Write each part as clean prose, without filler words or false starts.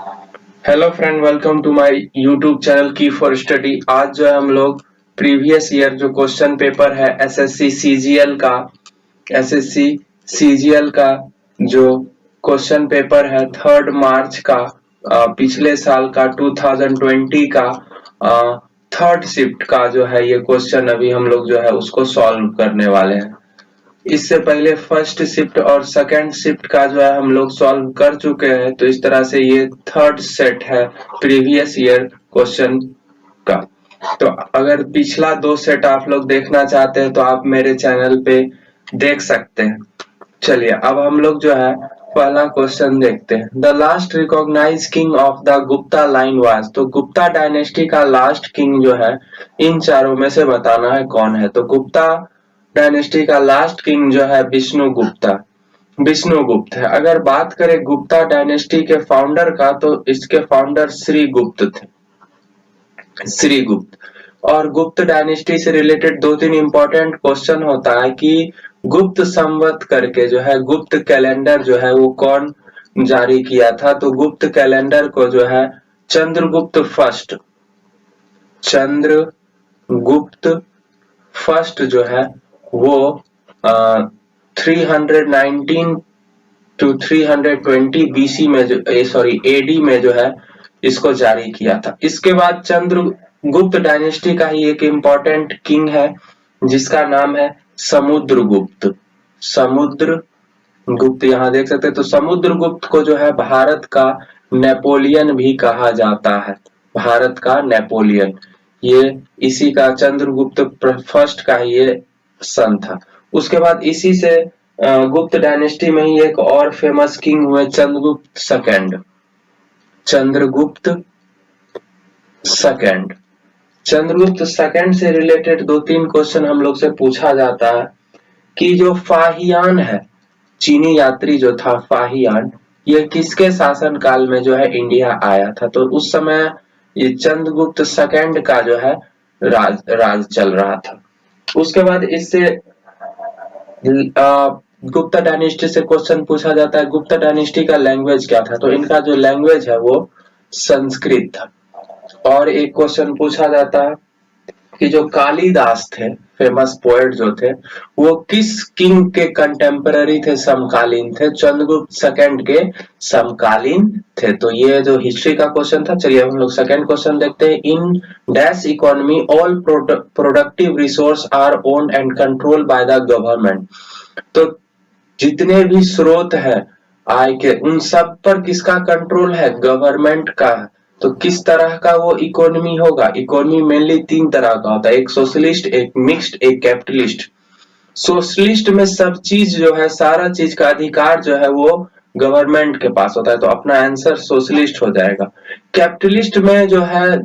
Hello friend, welcome to my YouTube channel key for study. आज जो है हम लोग प्रीवियस ईयर जो क्वेश्चन पेपर है एसएससी सीजीएल का जो क्वेश्चन पेपर है 3 मार्च का, पिछले साल का 2020 का थर्ड शिफ्ट का जो है ये क्वेश्चन अभी हम लोग जो है उसको सॉल्व करने वाले हैं। इससे पहले फर्स्ट शिफ्ट और सेकंड शिफ्ट का जो है हम लोग सॉल्व कर चुके हैं, तो इस तरह से ये थर्ड सेट है प्रीवियस ईयर क्वेश्चन का। तो अगर पिछला 2 सेट आप लोग देखना चाहते हैं तो आप मेरे चैनल पे देख सकते हैं। चलिए अब हम लोग जो है पहला क्वेश्चन देखते हैं। The last recognize king of the Gupta line was, तो गुप्ता डायनेस्टी का लास्ट किंग जो है इन चारों में से बताना है कौन है। तो गुप्ता डायनेस्टी का लास्ट किंग जो है विष्णुगुप्त है। अगर बात करें गुप्ता डायनेस्टी के फाउंडर का तो इसके फाउंडर श्रीगुप्त थे, श्रीगुप्त। और गुप्त डायनेस्टी से रिलेटेड 2-3 इंपॉर्टेंट क्वेश्चन होता है कि गुप्त संवत करके जो है गुप्त कैलेंडर जो है वो कौन जारी किया था। तो गुप्त कैलेंडर को जो है चंद्रगुप्त फर्स्ट जो है वो 319 टू 320 बीसी में एडी में जो है इसको जारी किया था। इसके बाद चंद्रगुप्त डायनेस्टी का ही एक इम्पोर्टेंट किंग है जिसका नाम है समुद्रगुप्त यहाँ देख सकते हैं। तो समुद्रगुप्त को जो है भारत का नेपोलियन भी कहा जाता है, भारत का नेपोलियन। ये इसी का चंद्रगुप्त फर्स्ट का ये सन था। उसके बाद इसी से गुप्त डायनेस्टी में ही एक और फेमस किंग हुए चंद्रगुप्त सेकंड से रिलेटेड 2-3 क्वेश्चन हम लोग से पूछा जाता है कि जो फाहियान है, चीनी यात्री जो था फाहियान, ये किसके शासन काल में जो है इंडिया आया था। तो उस समय ये चंद्रगुप्त सेकंड का जो है राज चल रहा था। उसके बाद इससे गुप्ता डायनेस्टी से क्वेश्चन पूछा जाता है गुप्ता डायनेस्टी का लैंग्वेज क्या था। तो इनका जो लैंग्वेज है वो संस्कृत था। और एक क्वेश्चन पूछा जाता है कि जो कालिदास थे, फेमस पोएट जो थे, वो किस किंग के कंटेम्पररी थे, समकालीन थे। चंद्रगुप्त सेकंड के समकालीन थे। तो ये जो हिस्ट्री का क्वेश्चन था। चलिए हम लोग सेकंड क्वेश्चन देखते हैं। In dash economy all productive resource are owned and controlled by the government. तो जितने भी स्रोत है आय के, उन सब पर किसका कंट्रोल है, गवर्नमेंट का। तो किस तरह का वो इकोनॉमी होगा। इकोनॉमी मेनली 3 तरह का होता है, एक सोशलिस्ट, एक मिक्स्ड, एक कैपिटलिस्ट। सोशलिस्ट में सब चीज जो है, सारा चीज का अधिकार जो है वो गवर्नमेंट के पास होता है। तो अपना आंसर सोशलिस्ट हो जाएगा। कैपिटलिस्ट में जो है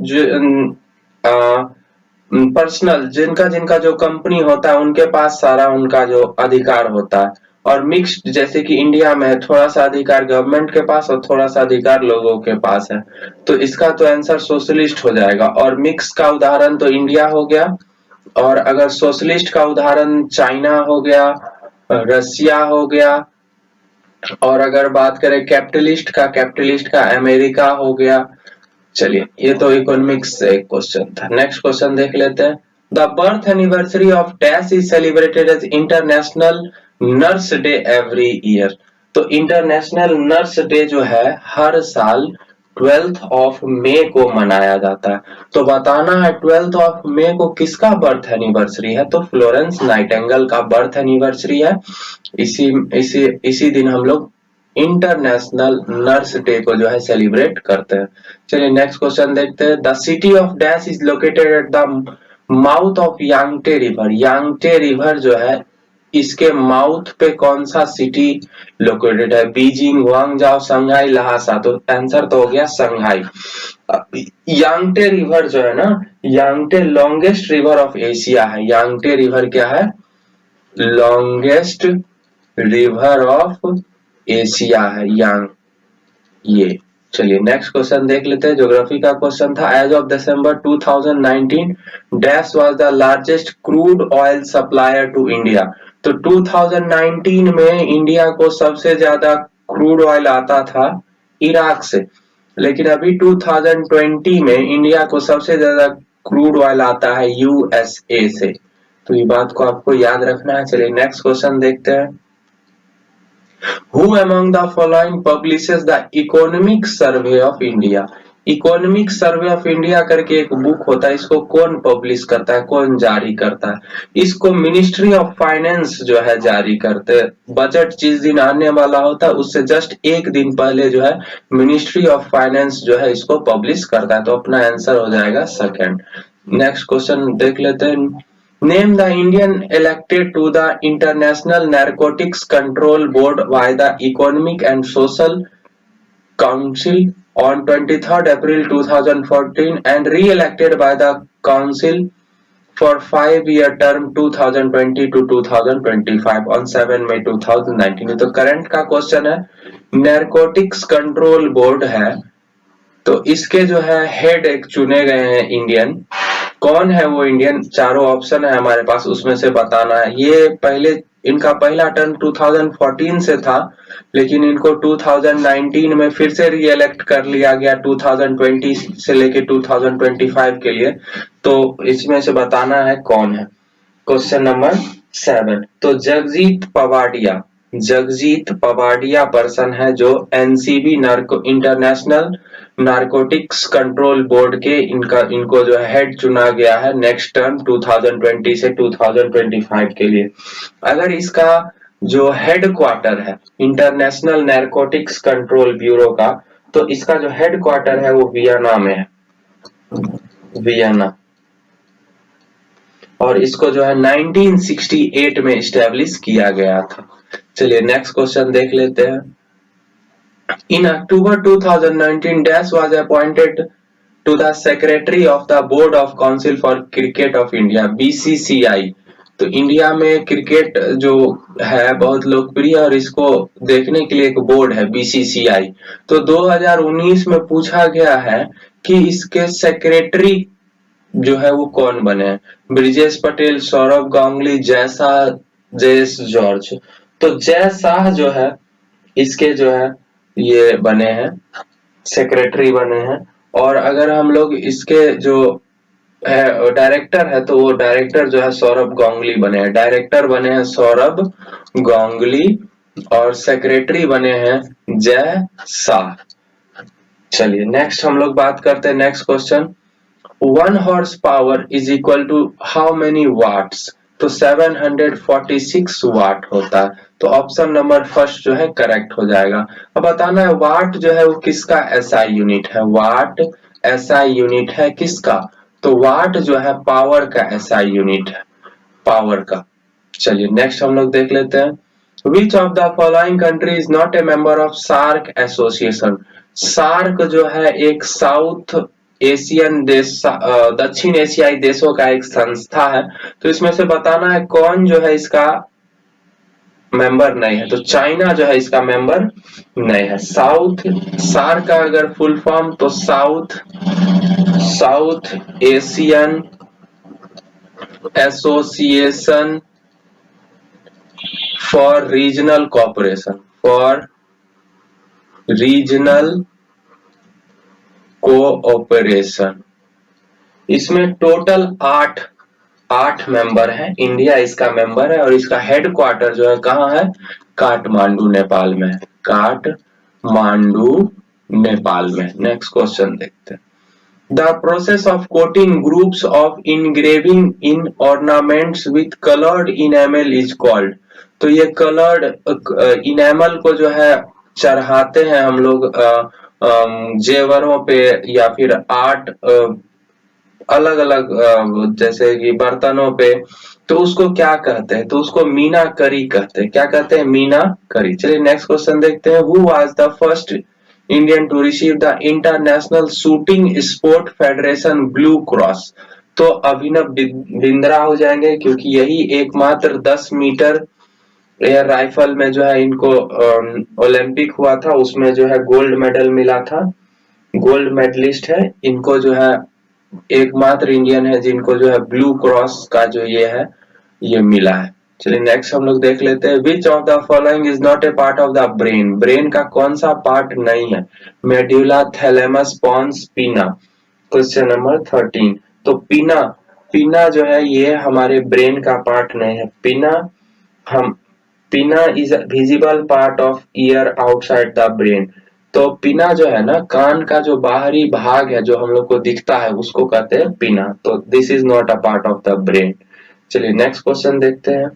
पर्सनल, जिनका जिनका जो कंपनी होता है उनके पास सारा उनका जो अधिकार होता है। और मिक्स्ड जैसे कि इंडिया में थोड़ा सा अधिकार गवर्नमेंट के पास और थोड़ा सा अधिकार लोगों के पास है। तो इसका तो आंसर सोशलिस्ट हो जाएगा। और मिक्स का उदाहरण तो इंडिया हो गया, और अगर सोशलिस्ट का उदाहरण चाइना हो गया, रसिया हो गया। और अगर बात करें कैपिटलिस्ट का अमेरिका हो गया। चलिए ये तो इकोनॉमिक्स से एक क्वेश्चन था। नेक्स्ट क्वेश्चन देख लेते हैं। The birth anniversary of dash is celebrated as international nurse day every year. तो इंटरनेशनल नर्स डे जो है हर साल 12th ऑफ मे को मनाया जाता है। तो बताना है 12th ऑफ मे को किसका बर्थ एनिवर्सरी है। तो फ्लोरेंस नाइटिंगेल का बर्थ एनिवर्सरी है। इसी दिन हम लोग इंटरनेशनल नर्स डे को जो है सेलिब्रेट करते हैं। चलिए नेक्स्ट क्वेश्चन देखते हैं। The city of dash is located at the mouth of Yangtze river. Yangtze river जो है इसके माउथ पे कौन सा सिटी लोकेटेड है। Beijing, Guangzhou, Shanghai, Lhasa. तो आंसर तो हो गया संघाई। यांगटे रिवर जो है ना, यांगटे लॉन्गेस्ट रिवर ऑफ एशिया है। यांगटे रिवर क्या है, लॉन्गेस्ट रिवर ऑफ एशिया है यांग ये। चलिए नेक्स्ट क्वेश्चन देख लेते हैं। ज्योग्राफी का क्वेश्चन था। As of December 2019 dash was the largest crude oil supplier to India. तो 2019 में इंडिया को सबसे ज्यादा क्रूड ऑयल आता था इराक से। लेकिन अभी 2020 में इंडिया को सबसे ज्यादा क्रूड ऑयल आता है यूएसए से, तो ये बात को आपको याद रखना है। चलिए नेक्स्ट क्वेश्चन देखते हैं। Who among the following publishes the Economic Survey of India? Economic survey of India करके एक बुक होता है, इसको कौन पब्लिश करता है, कौन जारी करता है? इसको मिनिस्ट्री ऑफ फाइनेंस जो है जारी करते हैं। बजट जिस दिन आने वाला होता है उससे जस्ट एक दिन पहले जो है मिनिस्ट्री ऑफ फाइनेंस जो है इसको पब्लिश करता है, तो अपना आंसर हो जाएगा सेकंड। नेक्स्ट क्वेश्चन देख लेते हैं। Name the Indian elected to the International Narcotics Control Board by the Economic and Social Council on 23rd April 2014 and re-elected by the Council for 5-year term 2020 to 2025 on 7 May 2019। तो current का question है, नैरकोटिक्स control board है, तो इसके जो है head एक चुने गए हैं इंडियन। कौन है वो इंडियन? चारों ऑप्शन है हमारे पास, उसमें से बताना है। ये पहले इनका पहला टर्म 2014 से था, लेकिन इनको 2019 में फिर से री इलेक्ट कर लिया गया 2020 से लेके 2025 के लिए, तो इसमें से बताना है कौन है। क्वेश्चन नंबर 7, तो जगजीत पवाडिया पर्सन है जो NCB international narcotics control board के इनको जो है हेड चुना गया है नेक्स्ट टर्म 2020 से 2025 के लिए। अगर इसका जो हेड क्वार्टर है इंटरनेशनल नारकोटिक्स कंट्रोल ब्यूरो का, तो इसका जो हेड क्वार्टर है वो वियना में है, वियना, और इसको जो है 1968 में इस्टेब्लिश किया गया था। चलिए नेक्स्ट क्वेश्चन देख लेते हैं। In October 2019, Dash was appointed to the Secretary of the Board of Council for Cricket of India (BCCI). तो इंडिया में क्रिकेट जो है बहुत लोकप्रिय और इसको देखने के लिए एक बोर्ड है BCCI। तो 2019 में पूछा गया है कि इसके सेक्रेटरी जो है वो कौन बने? ब्रिजेश पटेल, सौरभ गांगुली, जयशाह, जयेश जॉर्ज। तो जय शाह जो है इसके जो है ये बने हैं, सेक्रेटरी बने हैं। और अगर हम लोग इसके जो है डायरेक्टर है, तो वो डायरेक्टर जो है सौरभ गांगुली बने हैं, डायरेक्टर बने हैं सौरभ गांगुली, और सेक्रेटरी बने हैं जय शाह। चलिए नेक्स्ट हम लोग बात करते हैं next question. 1 horse power is equal to how many watts? तो 746 वाट होता है, तो ऑप्शन नंबर फर्स्ट जो है करेक्ट हो जाएगा। अब बताना है वाट जो है वो किसका एसआई यूनिट है? वाट एसआई यूनिट है किसका? तो वाट जो है पावर का एसआई यूनिट है, पावर का। चलिए नेक्स्ट हम लोग देख लेते हैं। Which of the following country is not a member of SAARC association? SAARC जो है एक साउथ एशियन देश, दक्षिण एशियाई देशों का एक संस्था है, तो इसमें से बताना है कौन जो है इसका मेंबर नहीं है। तो चाइना जो है इसका मेंबर नहीं है। सार्क का अगर फुल फॉर्म तो south Asian association for regional cooperation, for regional cooperation. इसमें टोटल 8 मेंबर हैं, इंडिया इसका मेंबर है, और इसका हेड क्वार्टर जो है कहाँ है? काठमांडू नेपाल में, काठमांडू नेपाल में। नेक्स्ट क्वेश्चन देखते हैं। The process of coating groups of engraving in ornaments with colored enamel is called। तो ये कलर्ड इनेमल को जो है चढ़ाते हैं हम लोग जेवरों पे या फिर आर्ट अलग अलग जैसे कि बर्तनों पे, तो उसको क्या कहते हैं? तो उसको मीनाकरी कहते हैं। क्या कहते हैं? मीनाकरी। चलिए नेक्स्ट क्वेश्चन देखते हैं। Who was the first Indian to receive the International Shooting Sport Federation Blue Cross? तो अभिनव बिंद्रा हो जाएंगे, क्योंकि यही एकमात्र 10 मीटर एयर राइफल में जो है इनको ओलंपिक हुआ था, उसमें जो है गोल्ड मेडल मिला था, गोल्ड मेडलिस्ट है। इनको जो है एकमात्र इंडियन है जिनको जो है ब्लू क्रॉस का जो ये है ये मिला है। चलिए नेक्स्ट हम लोग देख लेते हैं, which of the following is not a part of the brain, brain का कौन सा पार्ट नहीं है? मेड्यूला, थैलेमस, पॉन्स, पीना। Question number 13। तो पीना, पीना जो है ये हमारे ब्रेन का पार्ट नहीं है। पीना हम पीना is visible part of year outside the brain. तो पीना जो है ना, कान का जो बाहरी भाग है जो हम लोग को दिखता है उसको कहते हैं पीना। तो this is not a part of the brain. चलिए नेक्स्ट क्वेश्चन देखते हैं।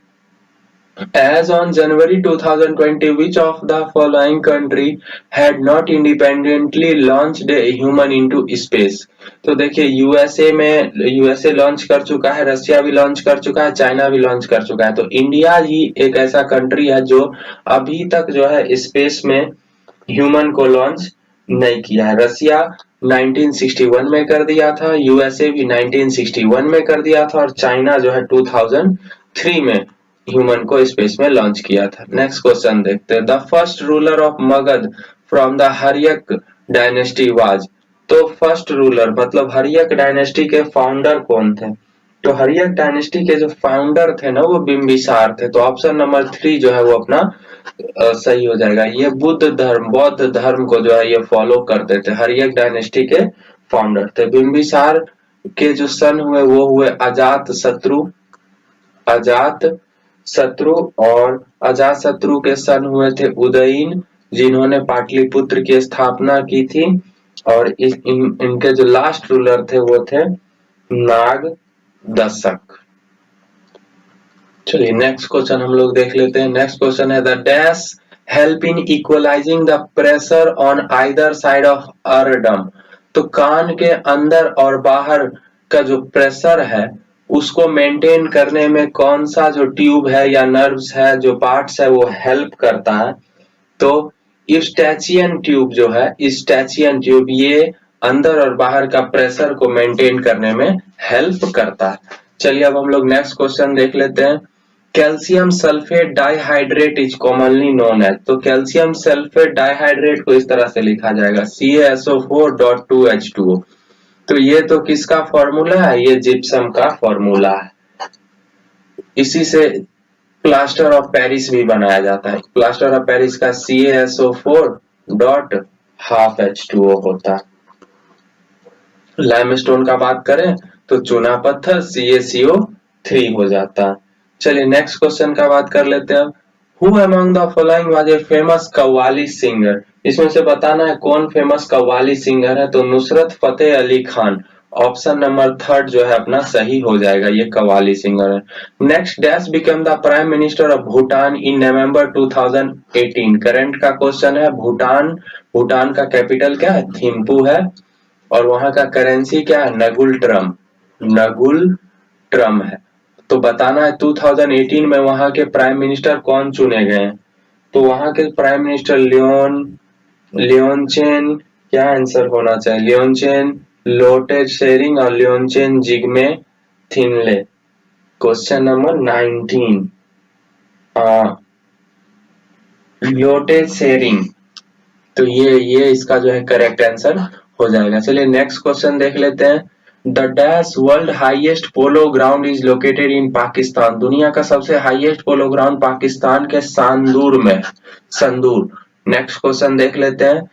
As on January 2020, which of the following country had not independently launched a human into space? तो देखिए यूएसए लॉन्च कर चुका है, रशिया भी लॉन्च कर चुका है, चाइना भी लॉन्च कर चुका है। तो इंडिया ही एक ऐसा कंट्री है जो अभी तक जो है स्पेस में ह्यूमन को लॉन्च नहीं किया है। रशिया 1961 में कर दिया था, यूएसए भी 1961 में कर दिया था और चाइना जो है 2003 में ह्यूमन को स्पेस में लॉन्च किया था। नेक्स्ट क्वेश्चन देखते हैं, the first ruler of Magadh from the Haryanka dynasty was. तो फर्स्ट रूलर मतलब हर्यक डायनेस्टी के फाउंडर कौन थे? तो हर्यक डायनेस्टी के जो फाउंडर थे ना वो बिंबिसार थे। तो ऑप्शन नंबर 3 जो है वो अपना सही हो जाएगा। ये बौद्ध धर्म को जो है ये फॉलो करते थे, हर्यक डायनेस्टी के फाउंडर थे। बिंबिसार के जो सन हुए वो हुए अजात शत्रु और अजात शत्रु के सन हुए थे उदयीन, जिन्होंने पाटलिपुत्र की स्थापना की थी। और इनके जो लास्ट रूलर थे वो थे नाग दशक। चलिए नेक्स्ट क्वेश्चन हम लोग देख लेते हैं। नेक्स्ट क्वेश्चन है, the dash help in equalising the pressure on either side of eardrum. तो कान के अंदर और बाहर का जो प्रेशर है उसको मेंटेन करने में कौन सा जो ट्यूब है या नर्व्स है, जो पार्ट्स है वो हेल्प करता है? तो यूस्टैचियन ट्यूब जो है, यूस्टैचियन ट्यूब ये अंदर और बाहर का प्रेशर को मेंटेन करने में हेल्प करता है। चलिए अब हम लोग नेक्स्ट क्वेश्चन देख लेते हैं। Calcium sulphate dihydrate is commonly known as. तो कैल्शियम सल्फेट डाइहाइड्रेट को इस तरह से लिखा जाएगा CaSO4.2H2O। तो ये तो किसका फॉर्मूला है? ये जिप्सम का फॉर्मूला है। इसी से प्लास्टर ऑफ पेरिस भी बनाया जाता है। प्लास्टर ऑफ पेरिस का CaSO4.12H2O होता है। लाइमस्टोन का बात करें तो चूना पत्थर CaCO3 हो जाता है। चलिए नेक्स्ट क्वेश्चन का बात कर लेते हैं। Who among the following was a famous qawwali singer? इसमें से बताना है कौन फेमस कव्वाली सिंगर है। तो नुसरत फतेह अली खान, ऑप्शन नंबर 3 जो है अपना सही हो जाएगा, ये कव्वाली सिंगर है। Next, dash become the prime minister of Bhutan in November 2018। Current का क्वेश्चन है। भूटान का कैपिटल क्या है? थिम्पू है और वहां का करेंसी क्या है? नगुल ट्रम है। तो बताना है 2018 में वहां के प्राइम मिनिस्टर कौन चुने गए? तो वहां के प्राइम मिनिस्टर लियोनचेन, क्या आंसर होना चाहिए? लियोनचेन लोटे शेरिंग और लियोनचेन जिग्मे थिनले। Question number 19 Lotay Tshering. तो ये इसका जो है करेक्ट आंसर हो जाएगा। चलिए नेक्स्ट क्वेश्चन देख लेते हैं। The dash world highest polo ground is located in Pakistan. दुनिया का सबसे हाईएस्ट पोलो ग्राउंड पाकिस्तान के संदूर में, संदूर। नेक्स्ट क्वेश्चन देख लेते हैं।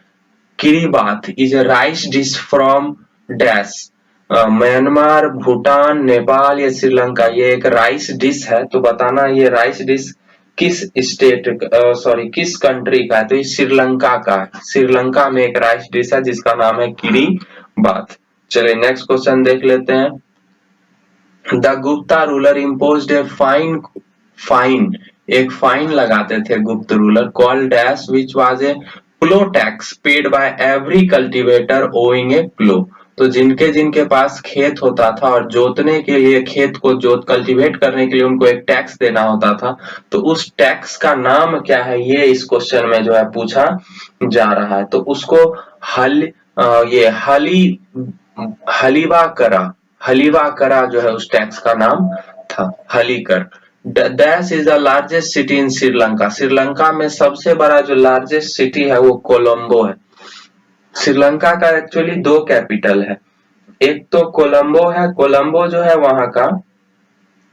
Kiribath is a rice dish from dash, Myanmar, Bhutan, Nepal या श्रीलंका। ये एक राइस डिश है। तो बताना ये राइस डिश किस किस कंट्री का है? तो ये श्रीलंका का है। श्रीलंका में एक राइस डिश है जिसका नाम है किरीबात। चलिए नेक्स्ट क्वेश्चन देख लेते हैं। The Gupta ruler imposed a fine, एक फाइन लगाते थे Gupta ruler, called dash which was a plough tax paid by every cultivator owing a plough. तो जिनके पास खेत होता था और जोतने के लिए, खेत को कल्टीवेट करने के लिए उनको एक टैक्स देना होता था, तो उस टैक्स का नाम क्या है? ये इस क्वेश्चन में जो है पूछा जा रहा है। तो उसको हलीवा करा जो है उस टैक्स का नाम था, हलीकर। Dash is the largest city in Sri Lanka. Sri Lanka में सबसे बड़ा जो लार्जेस्ट सिटी है वो कोलंबो है। श्रीलंका का एक्चुअली 2 कैपिटल है, एक तो कोलंबो है। कोलंबो जो है वहां का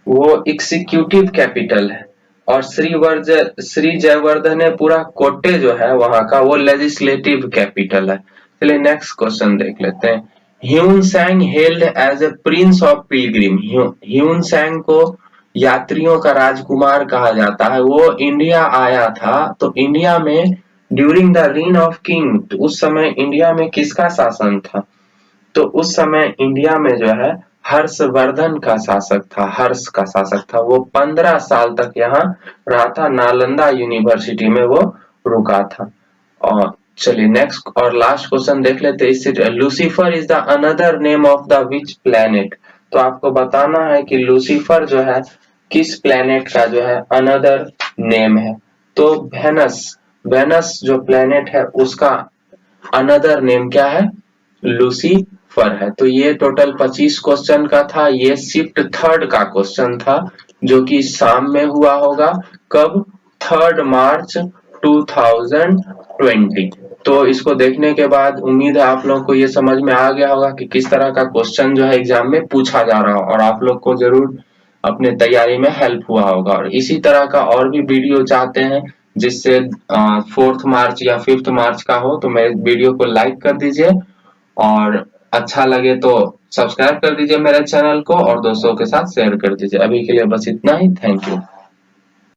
वो एग्जीक्यूटिव कैपिटल है, और श्री जयवर्धनेपुरा कोट्टे जो है वहां का वो लेजिस्लेटिव कैपिटल है। चलिए नेक्स्ट क्वेश्चन देख लेते हैं। Hiuen Tsang held as a prince of pilgrim. Hiuen Tsang को यात्रियों का राजकुमार कहा जाता है। वो इंडिया आया था, तो इंडिया में during the reign of king, उस समय इंडिया में किसका शासन था? तो उस समय इंडिया में जो है हर्षवर्धन का शासक था, हर्ष का शासक था। वो 15 साल तक यहाँ रहा था, नालंदा यूनिवर्सिटी में वो रुका था। और चलिए नेक्स्ट और लास्ट क्वेश्चन देख लेते हैं। Lucifer is the another name of the which planet. तो आपको बताना है कि लूसीफर जो है किस प्लेनेट का जो है अनदर नेम है। तो वेनस जो प्लेनेट है उसका अनदर नेम क्या है? लूसीफर है। तो ये टोटल 25 क्वेश्चन का था। ये शिफ्ट थर्ड का क्वेश्चन था जो कि शाम में हुआ होगा। कब? 3 मार्च 2020। तो इसको देखने के बाद उम्मीद है आप लोगों को ये समझ में आ गया होगा कि किस तरह का क्वेश्चन जो है एग्जाम में पूछा जा रहा हो, और आप लोग को जरूर अपने तैयारी में हेल्प हुआ होगा। और इसी तरह का और भी वीडियो चाहते हैं जिससे 4 मार्च या 5 मार्च का हो, तो मेरे वीडियो को लाइक कर दीजिए और अच्छा लगे तो सब्सक्राइब कर दीजिए मेरे चैनल को और दोस्तों के साथ शेयर कर दीजिए। अभी के लिए बस इतना ही। Thank you.